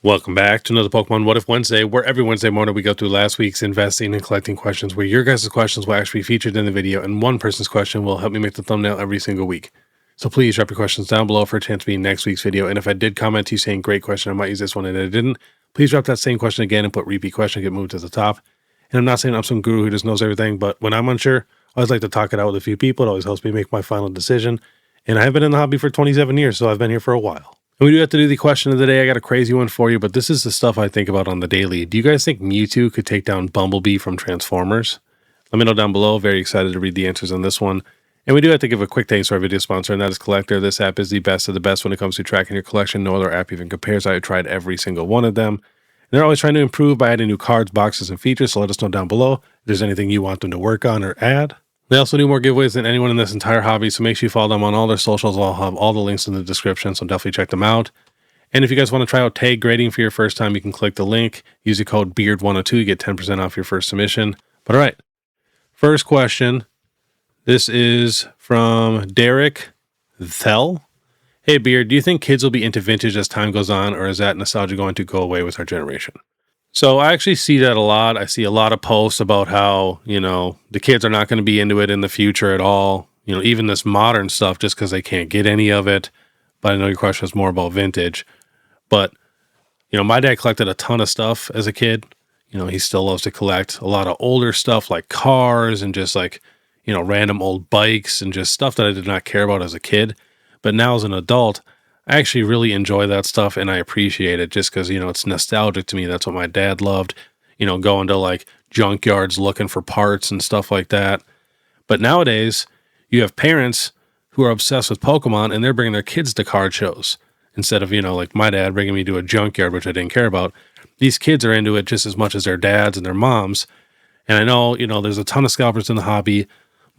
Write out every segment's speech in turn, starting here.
Welcome back to another Pokemon What If Wednesday, where every Wednesday morning we go through last week's investing and collecting questions, where your guys' questions will actually be featured in the video, and one person's question will help me make the thumbnail every single week. So please drop your questions down below for a chance to be in next week's video. And if I did comment to you saying great question, I might use this one, and I didn't, please drop that same question again and put repeat question, get moved to the top. And I'm not saying I'm some guru who just knows everything, but when I'm unsure, I always like to talk it out with a few people. It always helps me make my final decision. And I have been in the hobby for 27 years, so I've been here for a while. And we do have to do the question of the day. I got a crazy one for you, but this is the stuff I think about on the daily. Do you guys think Mewtwo could take down Bumblebee from Transformers? Let me know down below. Very excited to read the answers on this one. And we do have to give a quick thanks to our video sponsor, and that is Collectr. This app is the best of the best when it comes to tracking your collection. No other app even compares. I have tried every single one of them. And they're always trying to improve by adding new cards, boxes, and features, so let us know down below if there's anything you want them to work on or add. They also do more giveaways than anyone in this entire hobby, so make sure you follow them on all their socials. I'll have all the links in the description, so definitely check them out. And if you guys want to try out tag grading for your first time, you can click the link, use the code BEARD102, you get 10% off your first submission. But all right, first question. This is from Derek Thel. Hey Beard, do you think kids will be into vintage as time goes on, or is that nostalgia going to go away with our generation? So I actually see that a lot. I see a lot of posts about how, the kids are not going to be into it in the future at all. Even this modern stuff, just because they can't get any of it. But I know your question is more about vintage. But, my dad collected a ton of stuff as a kid. He still loves to collect a lot of older stuff like cars and just like, random old bikes and just stuff that I did not care about as a kid. But now as an adult, I actually really enjoy that stuff and I appreciate it just because, it's nostalgic to me. That's what my dad loved, going to like junkyards looking for parts and stuff like that. But nowadays, you have parents who are obsessed with Pokemon and they're bringing their kids to card shows. Instead of, like my dad bringing me to a junkyard, which I didn't care about. These kids are into it just as much as their dads and their moms. And I know, there's a ton of scalpers in the hobby.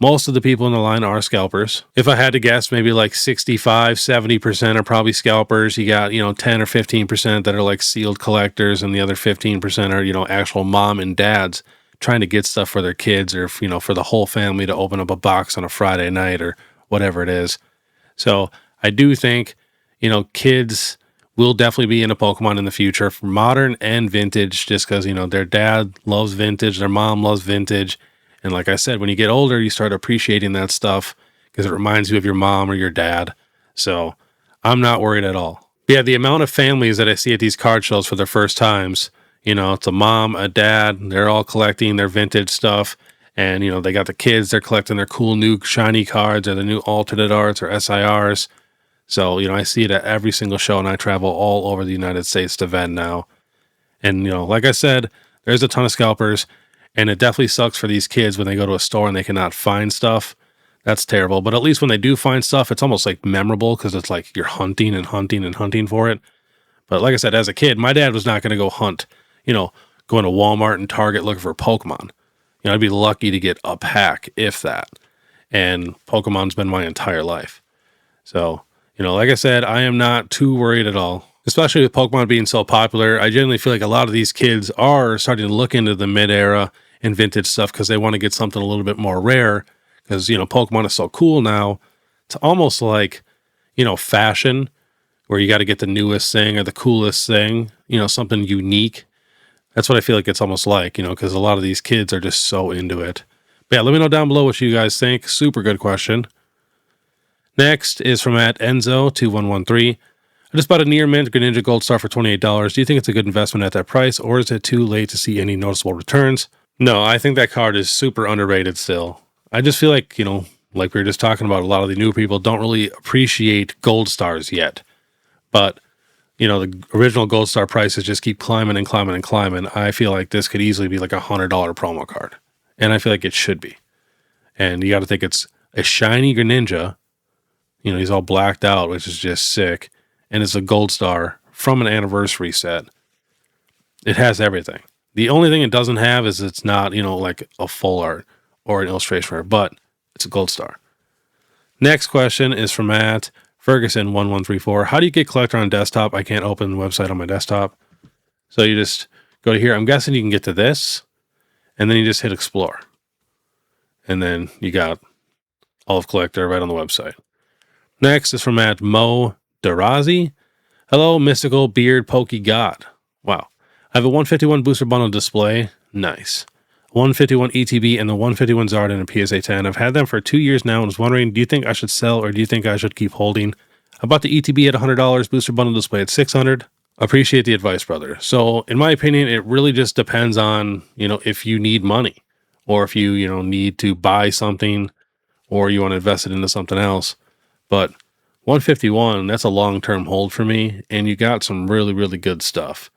Most of the people in the line are scalpers. If I had to guess, maybe like 65, 70% are probably scalpers. You got, 10 or 15% that are like sealed collectors, and the other 15% are, actual mom and dads trying to get stuff for their kids or, for the whole family to open up a box on a Friday night or whatever it is. So I do think, kids will definitely be into Pokemon in the future, for modern and vintage, just because, their dad loves vintage, their mom loves vintage. And like I said, when you get older, you start appreciating that stuff because it reminds you of your mom or your dad. So I'm not worried at all. Yeah, the amount of families that I see at these card shows for their first times, it's a mom, a dad, they're all collecting their vintage stuff. And, they got the kids, they're collecting their cool new shiny cards or the new alternate arts or SIRs. So, I see it at every single show, and I travel all over the United States to vend now. And, like I said, there's a ton of scalpers, and it definitely sucks for these kids when they go to a store and they cannot find stuff. That's terrible. But at least when they do find stuff, it's almost like memorable because it's like you're hunting and hunting and hunting for it. But like I said, as a kid, my dad was not going to go hunt, going to Walmart and Target looking for Pokemon. I'd be lucky to get a pack, if that. And Pokemon's been my entire life. So, like I said, I am not too worried at all. Especially with Pokemon being so popular, I generally feel like a lot of these kids are starting to look into the mid-era and vintage stuff because they want to get something a little bit more rare. Because, Pokemon is so cool now. It's almost like, fashion, where you got to get the newest thing or the coolest thing, something unique. That's what I feel like it's almost like, because a lot of these kids are just so into it. But yeah, let me know down below what you guys think. Super good question. Next is from @Enzo2113. I just bought a near mint Greninja Gold Star for $28. Do you think it's a good investment at that price, or is it too late to see any noticeable returns? No, I think that card is super underrated still. I just feel like, like we were just talking about, a lot of the new people don't really appreciate Gold Stars yet. But, the original Gold Star prices just keep climbing and climbing and climbing. I feel like this could easily be like a $100 promo card. And I feel like it should be. And you got to think it's a shiny Greninja. He's all blacked out, which is just sick. And it's a Gold Star from an anniversary set. It has everything. The only thing it doesn't have is it's not, like a full art or an illustration art, but it's a Gold Star. Next question is from Ferguson1134. How do you get Collectr on desktop? I can't open the website on my desktop. So you just go to here. I'm guessing you can get to this, and then you just hit explore. And then you got all of Collectr right on the website. Next is from @Mo Darazi. Hello, mystical beard pokey god. Wow. I have a 151 booster bundle display. Nice. 151 ETB and the 151 Zard in a PSA 10. I've had them for 2 years now and was wondering, do you think I should sell or do you think I should keep holding? I bought the ETB at $100, booster bundle display at $600. Appreciate the advice, brother. So in my opinion, it really just depends on, if you need money or if you, need to buy something or you want to invest it into something else. But 151, that's a long-term hold for me. And you got some really, really good stuff.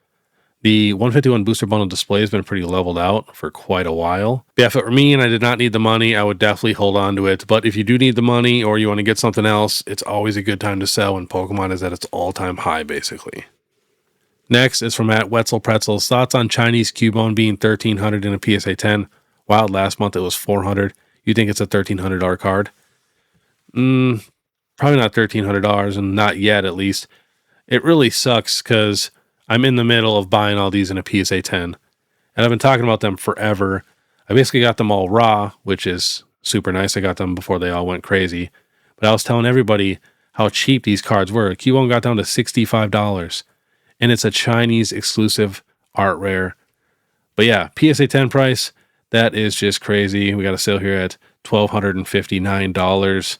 The 151 booster bundle display has been pretty leveled out for quite a while. Yeah, if it were me and I did not need the money, I would definitely hold on to it. But if you do need the money or you want to get something else, it's always a good time to sell when Pokemon is at its all-time high, basically. Next is from Wetzel Pretzels. Thoughts on Chinese Cubone being $1,300 in a PSA 10? Wild, last month it was $400. You think it's a $1,300 card? Probably not $1,300, and not yet at least. It really sucks because I'm in the middle of buying all these in a PSA 10, and I've been talking about them forever. I basically got them all raw, which is super nice. I got them before they all went crazy, but I was telling everybody how cheap these cards were. Cubone got down to $65, and it's a Chinese exclusive art rare. But yeah, PSA 10 price, that is just crazy. We got a sale here at $1,259.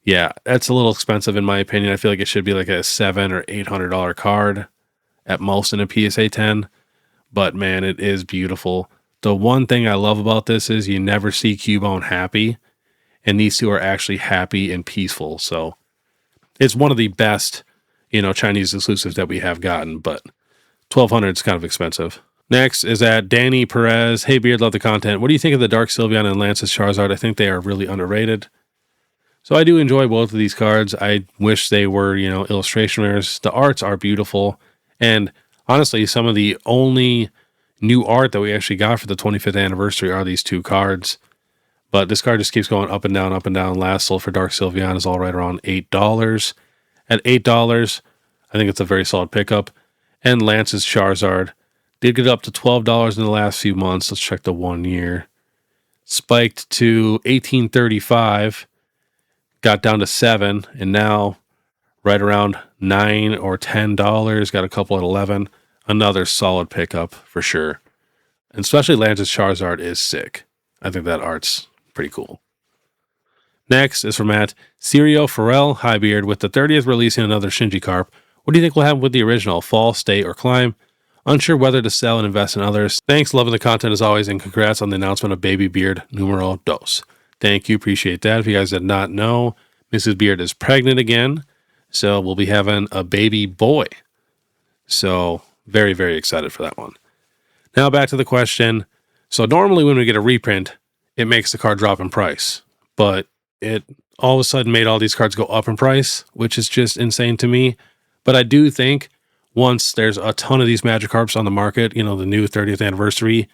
Yeah, that's a little expensive in my opinion. I feel like it should be like a $700 or $800 card at most in a PSA 10. But man, it is beautiful. The one thing I love about this is you never see Cubone happy, and these two are actually happy and peaceful. So it's one of the best, Chinese exclusives that we have gotten, but $1,200 is kind of expensive. Next is at Danny Perez. Hey Beard, love the content. What do you think of the Dark Sylveon and Lance's Charizard? I think they are really underrated. So I do enjoy both of these cards. I wish they were, illustration rares. The arts are beautiful. And honestly, some of the only new art that we actually got for the 25th anniversary are these two cards. But this card just keeps going up and down, up and down. Last sold for Dark Sylveon is all right around $8. At $8, I think it's a very solid pickup. And Lance's Charizard did get up to $12 in the last few months. Let's check the 1 year. Spiked to $18.35. Got down to $7, and now right around $9 or $10. Got a couple at $11. Another solid pickup for sure. And especially Lance's Charizard is sick. I think that art's pretty cool. Next is from Serio Pharrell. Hi Beard. With the 30th releasing another Shinji Carp, what do you think will happen with the original? Fall, stay, or climb? Unsure whether to sell and invest in others. Thanks, loving the content as always, and congrats on the announcement of Baby Beard numero dos. Thank you, appreciate that. If you guys did not know, Mrs. Beard is pregnant again, so we'll be having a baby boy. So very, very excited for that one. Now back to the question. So normally when we get a reprint, it makes the card drop in price, but it all of a sudden made all these cards go up in price, which is just insane to me. But I do think once there's a ton of these Magikarps on the market, the new 30th anniversary,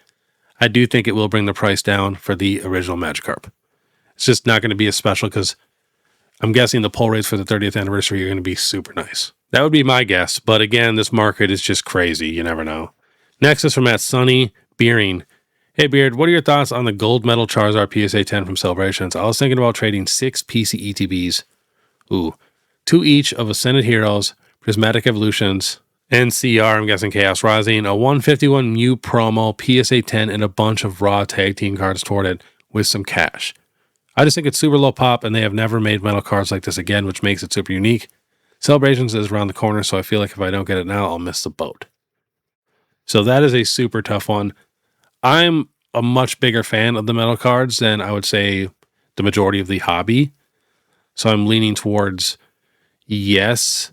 I do think it will bring the price down for the original Magikarp. It's just not going to be as special because I'm guessing the pull rates for the 30th anniversary are going to be super nice. That would be my guess. But again, this market is just crazy. You never know. Next is from Sunny Beering. Hey Beard, what are your thoughts on the Gold Medal Charizard PSA 10 from Celebrations? I was thinking about trading 6 PC ETBs. 2 each of Ascended Heroes, Prismatic Evolutions, NCR, I'm guessing Chaos Rising, a 151 Mew promo, PSA 10, and a bunch of raw tag team cards toward it with some cash. I just think it's super low pop, and they have never made metal cards like this again, which makes it super unique. Celebrations is around the corner, so I feel like if I don't get it now, I'll miss the boat. So that is a super tough one. I'm a much bigger fan of the metal cards than I would say the majority of the hobby. So I'm leaning towards yes,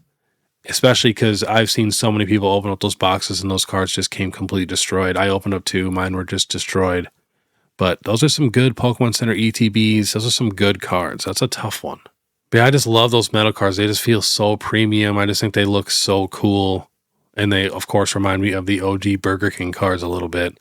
especially because I've seen so many people open up those boxes and those cards just came completely destroyed. I opened up 2, mine were just destroyed. But those are some good Pokemon Center ETBs. Those are some good cards. That's a tough one. But yeah, I just love those metal cards. They just feel so premium. I just think they look so cool. And they, of course, remind me of the OG Burger King cards a little bit,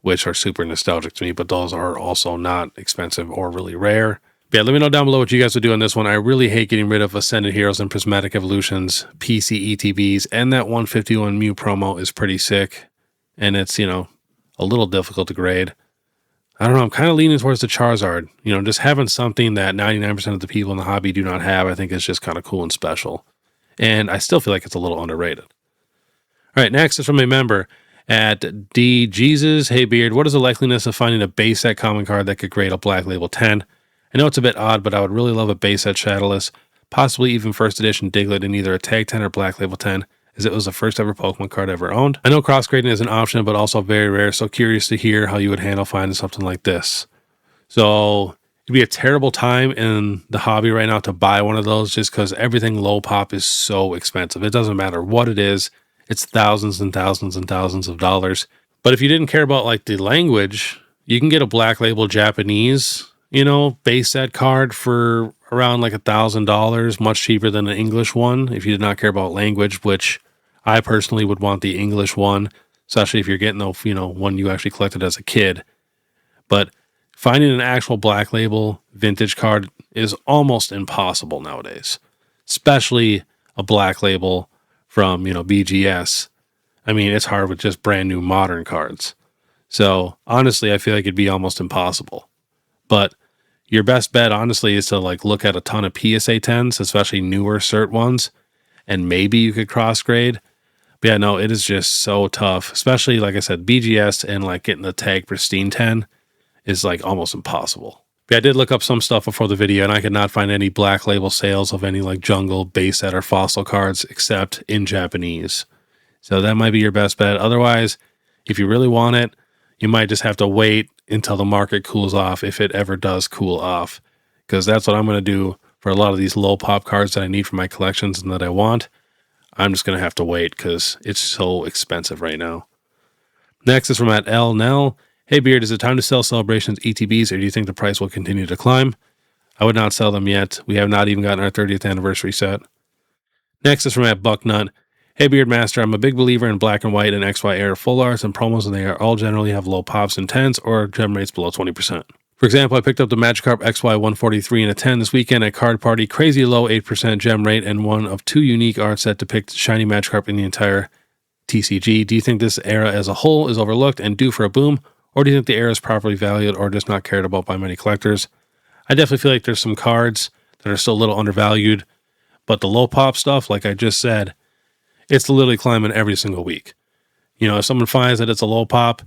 which are super nostalgic to me. But those are also not expensive or really rare. But yeah, let me know down below what you guys would do on this one. I really hate getting rid of Ascended Heroes and Prismatic Evolutions, PC ETBs, and that 151 Mew promo is pretty sick. And it's, a little difficult to grade. I don't know, I'm kind of leaning towards the Charizard. Just having something that 99% of the people in the hobby do not have, I think is just kind of cool and special. And I still feel like it's a little underrated. All right, next is from a member at D Jesus. Hey Beard, what is the likeliness of finding a base set common card that could grade a Black Label 10? I know it's a bit odd, but I would really love a base set Shadowless, possibly even first edition Diglett in either a Tag 10 or Black Label 10, as it was the first ever Pokemon card I ever owned. I know cross grading is an option, but also very rare, so curious to hear how you would handle finding something like this. So it'd be a terrible time in the hobby right now to buy one of those, just because everything low pop is so expensive. It doesn't matter what it is. It's thousands and thousands and thousands of dollars. But if you didn't care about like the language, you can get a Black Label Japanese, base set card for around like $1,000, much cheaper than an English one. If you did not care about language, which I personally would want the English one, especially if you're getting the, one you actually collected as a kid. But finding an actual Black Label vintage card is almost impossible nowadays, especially a Black Label from, BGS. I mean, it's hard with just brand new modern cards. So honestly, I feel like it'd be almost impossible. But your best bet, honestly, is to like look at a ton of PSA 10s, especially newer cert ones, and maybe you could cross grade. But yeah, no, it is just so tough, especially like I said, BGS and like getting the tag pristine 10 is like almost impossible. But I did look up some stuff before the video, and I could not find any Black Label sales of any like jungle, base set, or fossil cards except in Japanese. So that might be your best bet. Otherwise, if you really want it, you might just have to wait until the market cools off, if it ever does cool off. Because that's what I'm going to do for a lot of these low pop cards that I need for my collections and that I want. I'm just going to have to wait because it's so expensive right now. Next is from at L Nell. Hey Beard, is it time to sell Celebrations ETBs, or do you think the price will continue to climb? I would not sell them yet. We have not even gotten our 30th anniversary set. Next is from at Bucknut. Hey Beard Master, I'm a big believer in black and white and XY era full arts and promos, and they are all generally have low pops and 10s or gem rates below 20%. For example, I picked up the Magikarp XY 143 in a 10 this weekend at Card Party, crazy low 8% gem rate, and one of 2 unique arts that depict shiny Magikarp in the entire TCG. Do you think this era as a whole is overlooked and due for a boom? Or do you think the era is properly valued or just not cared about by many collectors? I definitely feel like there's some cards that are still a little undervalued, but the low pop stuff, like I just said, it's literally climbing every single week. If someone finds that it's a low pop,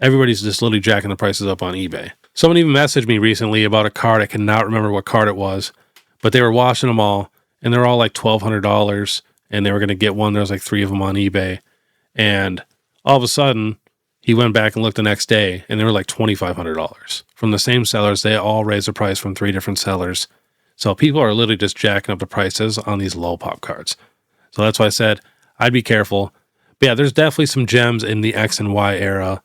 everybody's just literally jacking the prices up on eBay. Someone even messaged me recently about a card. I cannot remember what card it was, but they were watching them all, and they're all like $1,200, and they were going to get one. There was like 3 of them on eBay, and all of a sudden, he went back and looked the next day, and they were like $2,500 from the same sellers. They all raised the price from 3 different sellers. So people are literally just jacking up the prices on these low pop cards. So that's why I said I'd be careful. But yeah, there's definitely some gems in the X and Y era,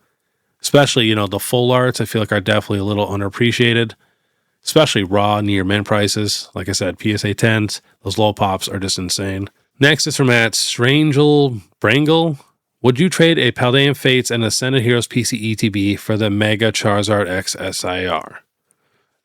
especially, the full arts. I feel like are definitely a little underappreciated, especially raw near mint prices. Like I said, PSA 10s, those low pops are just insane. Next is from at Strangel Brangle. Would you trade a Paldean Fates and Ascended Heroes PC ETB for the Mega Charizard X SIR?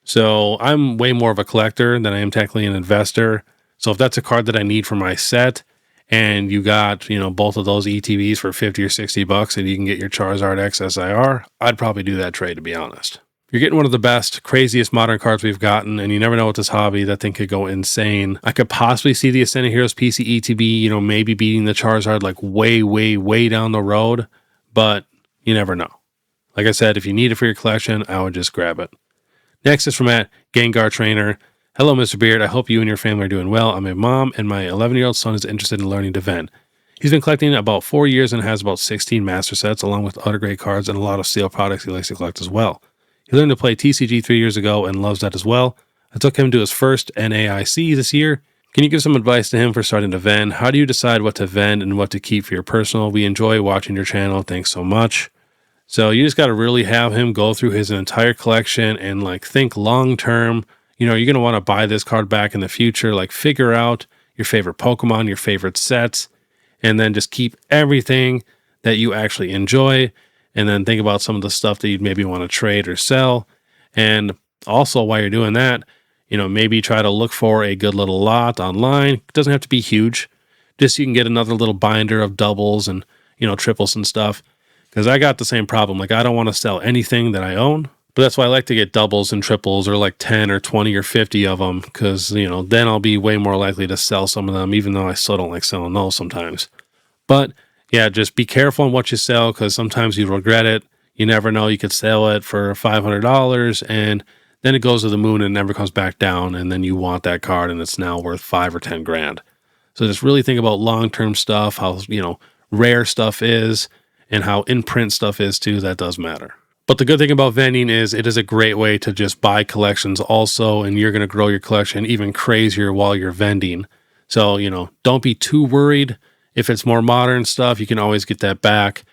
So I'm way more of a collector than I am technically an investor. So if that's a card that I need for my set, and you got, both of those ETBs for $50 or $60 and you can get your Charizard X SIR, I'd probably do that trade, to be honest. You're getting one of the best, craziest modern cards we've gotten, and you never know with this hobby. That thing could go insane. I could possibly see the Ascended Heroes PC ETB, maybe beating the Charizard like way, way, way down the road, but you never know. Like I said, if you need it for your collection, I would just grab it. Next is from at Gengar Trainer. Hello, Mr. Beard. I hope you and your family are doing well. I'm a mom, and my 11-year-old son is interested in learning to vend. He's been collecting about 4 years and has about 16 master sets, along with other great cards and a lot of steel products he likes to collect as well. He learned to play TCG 3 years ago and loves that as well. I took him to his first NAIC this year. Can you give some advice to him for starting to vend? How do you decide what to vend and what to keep for your personal? We enjoy watching your channel. Thanks so much. So you just got to really have him go through his entire collection and think long term. You're going to want to buy this card back in the future. Figure out your favorite Pokemon, your favorite sets, and then just keep everything that you actually enjoy. And then think about some of the stuff that you'd maybe want to trade or sell. And also, while you're doing that, maybe try to look for a good little lot online. It doesn't have to be huge. Just so you can get another little binder of doubles and, triples and stuff. Because I got the same problem. I don't want to sell anything that I own. But that's why I like to get doubles and triples, or 10 or 20 or 50 of them. Because, then I'll be way more likely to sell some of them, even though I still don't like selling those sometimes. But yeah, just be careful on what you sell because sometimes you regret it. You never know. You could sell it for $500 and then it goes to the moon and never comes back down. And then you want that card and it's now worth 5 or 10 grand. So just really think about long-term stuff, how, rare stuff is and how in-print stuff is too. That does matter. But the good thing about vending is it is a great way to just buy collections also, and you're going to grow your collection even crazier while you're vending. So, don't be too worried. If it's more modern stuff, you can always get that back.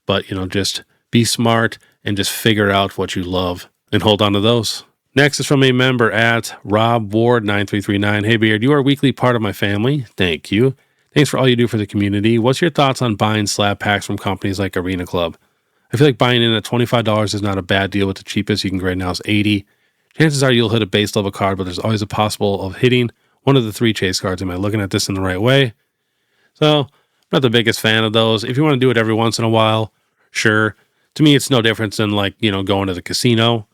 But, just be smart and just figure out what you love and hold on to those. Next is from a member at Rob Ward 9339. Hey Beard, you are a weekly part of my family. Thank you. Thanks for all you do for the community. What's your thoughts on buying slab packs from companies like Arena Club? I feel like buying in at $25 is not a bad deal, with the cheapest you can get right now is $80. Chances are you'll hit a base level card, but there's always a possible of hitting one of the 3 chase cards. Am I looking at this in the right way? So, I'm not the biggest fan of those. If you want to do it every once in a while, sure. To me, it's no different than going to the casino.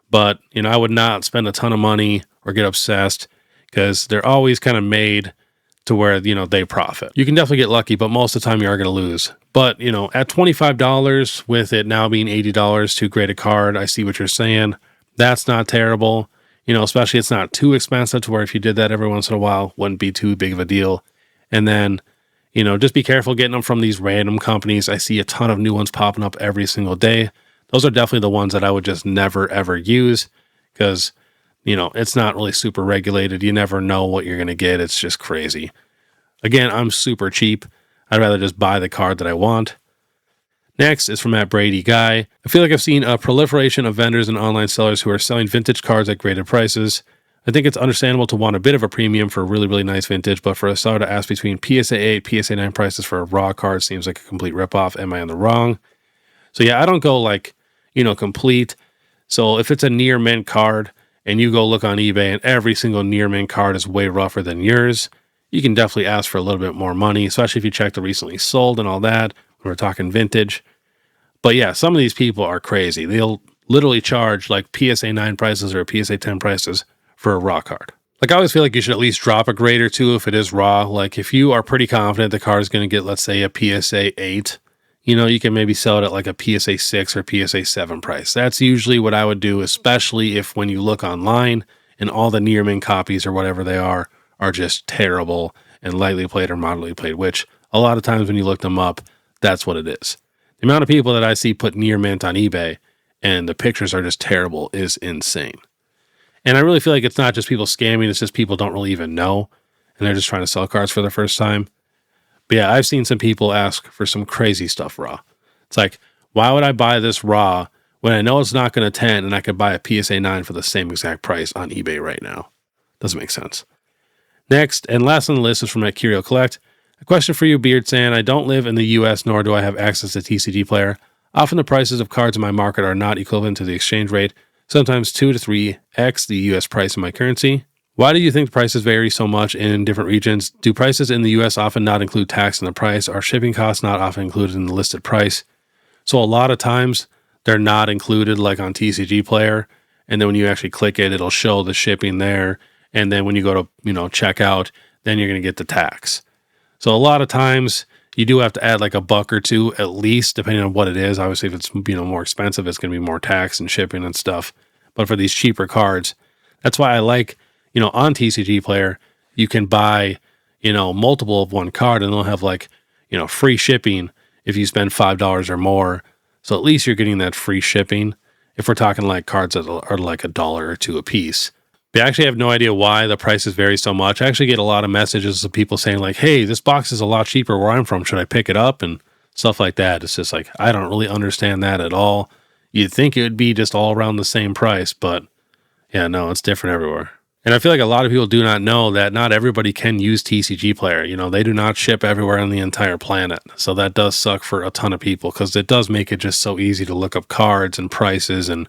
But, I would not spend a ton of money or get obsessed because they're always kind of made to where, they profit. You can definitely get lucky, but most of the time you are going to lose. But, at $25 with it now being $80 to grade a card, I see what you're saying. That's not terrible. Especially it's not too expensive to where if you did that every once in a while, wouldn't be too big of a deal. And then, just be careful getting them from these random companies. I see a ton of new ones popping up every single day. Those are definitely the ones that I would just never, ever use because, it's not really super regulated. You never know what you're going to get. It's just crazy. Again, I'm super cheap. I'd rather just buy the card that I want. Next is from Brady Guy. I feel like I've seen a proliferation of vendors and online sellers who are selling vintage cards at graded prices. I think it's understandable to want a bit of a premium for really, really nice vintage, but for a seller to ask between PSA 8, PSA 9 prices for a raw card seems like a complete ripoff. Am I on the wrong? So yeah, I don't go complete. So if it's a near mint card and you go look on eBay and every single near mint card is way rougher than yours, you can definitely ask for a little bit more money, especially if you check the recently sold and all that. We're talking vintage. But yeah, some of these people are crazy. They'll literally charge like PSA 9 prices or PSA 10 prices for a raw card. I always feel like you should at least drop a grade or two if it is raw. Like if you are pretty confident the card is going to get, let's say, a PSA 8, you can maybe sell it at like a PSA 6 or PSA 7 price. That's usually what I would do, especially if when you look online and all the near mint copies or whatever they are just terrible and lightly played or moderately played, which a lot of times when you look them up, that's what it is. The amount of people that I see put near mint on eBay and the pictures are just terrible is insane. And I really feel like it's not just people scamming, it's just people don't really even know and they're just trying to sell cards for the first time. But yeah, I've seen some people ask for some crazy stuff raw. It's like, why would I buy this raw when I know it's not going to 10 and I could buy a PSA 9 for the same exact price on eBay right now? Doesn't make sense. Next and last on the list is from Curio Collect. A question for you, Beard San. I don't live in the US nor do I have access to TCG Player. Often the prices of cards in my market are not equivalent to the exchange rate, sometimes 2 to 3x the US price in my currency. Why do you think prices vary so much in different regions? Do prices in the US often not include tax in the price? Are shipping costs not often included in the listed price? So a lot of times they're not included like on TCG Player. And then when you actually click it, it'll show the shipping there. And then when you go to, check out, then you're going to get the tax. So a lot of times you do have to add like a buck or two at least, depending on what it is. Obviously, if it's, more expensive, it's going to be more tax and shipping and stuff. But for these cheaper cards, that's why I like, on TCG Player, you can buy, multiple of one card and they'll have like, free shipping if you spend $5 or more. So at least you're getting that free shipping if we're talking like cards that are like $1 or $2 a piece. But I actually have no idea why the prices vary so much. I actually get a lot of messages of people saying like, hey, this box is a lot cheaper where I'm from. Should I pick it up? And stuff like that. It's just like, I don't really understand that at all. You'd think it would be just all around the same price, but yeah, no, it's different everywhere. And I feel like a lot of people do not know that not everybody can use TCG Player. They do not ship everywhere on the entire planet. So that does suck for a ton of people because it does make it just so easy to look up cards and prices and,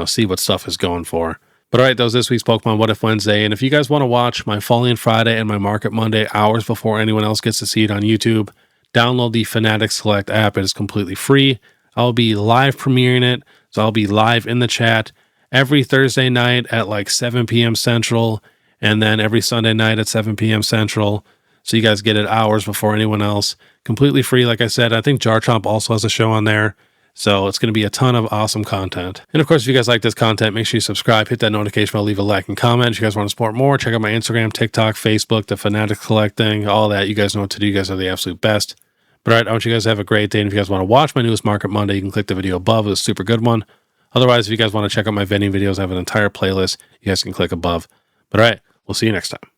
see what stuff is going for. But all right, that was this week's Pokemon What If Wednesday. And if you guys want to watch my Falling Friday and my Market Monday hours before anyone else gets to see it on YouTube, download the Fanatics Select app. It is completely free. I'll be live premiering it. So I'll be live in the chat every Thursday night at like 7 p.m. Central, and then every Sunday night at 7 p.m. Central. So you guys get it hours before anyone else. Completely free, like I said. I think Jar Chomp also has a show on there. So it's going to be a ton of awesome content. And of course, if you guys like this content, make sure you subscribe, hit that notification bell, leave a like and comment. If you guys want to support more, check out my Instagram, TikTok, Facebook, the Fanatics Collecting, all that. You guys know what to do. You guys are the absolute best. But all right, I want you guys to have a great day. And if you guys want to watch my newest Market Monday, you can click the video above. It's a super good one. Otherwise, if you guys want to check out my vending videos, I have an entire playlist. You guys can click above. But all right, we'll see you next time.